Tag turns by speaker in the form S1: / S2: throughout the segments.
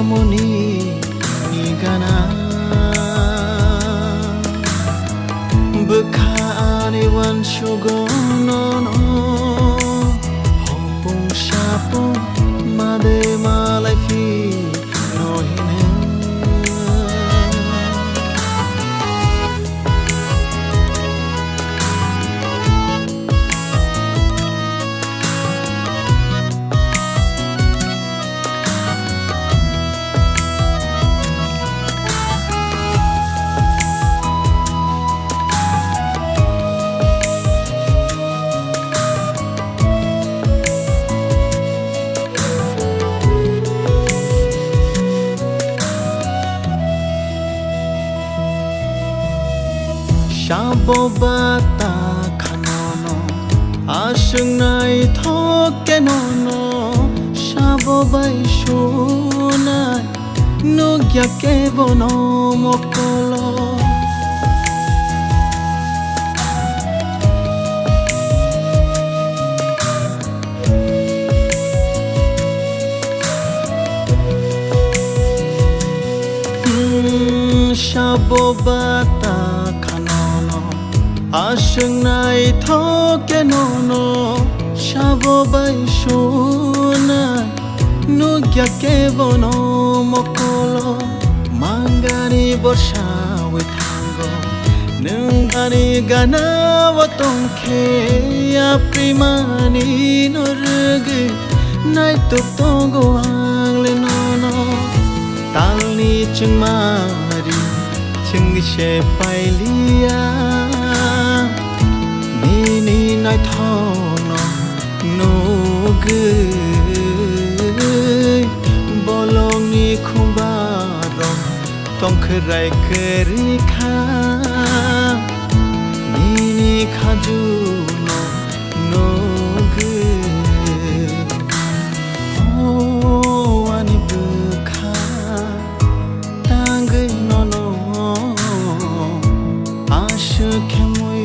S1: moni ni gana Bekani wan shugo no no Hopung shapung made malai fi no hine Shabo bata khanono ashung nai thoke nono Shabo bai shunai nugya ke bono mokolo Shabo bata ashung nai thoke nono shabo bai shunai nugya ke bono mokolo mangani borsha we thango nungani gana watongke aprimani norge nai tuk tongo angle nono talni chungmari chungse pailia Nini nai thono no gui Bolong ni khumbarong tong khrai keri kha Nini khaju no gui Oh ani bukha tangai no no Ashu khemoi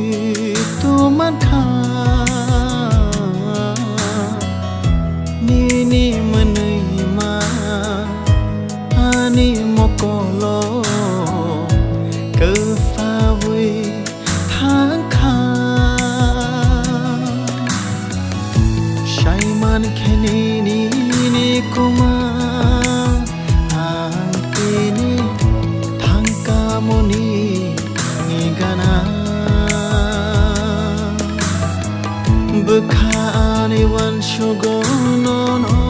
S1: man kha Nini manai ma ani mokolo Cơ pha vui tháng kha Shai man khe ni kuma Ang tini thang ka moni ni gana Bekani wan shugo no no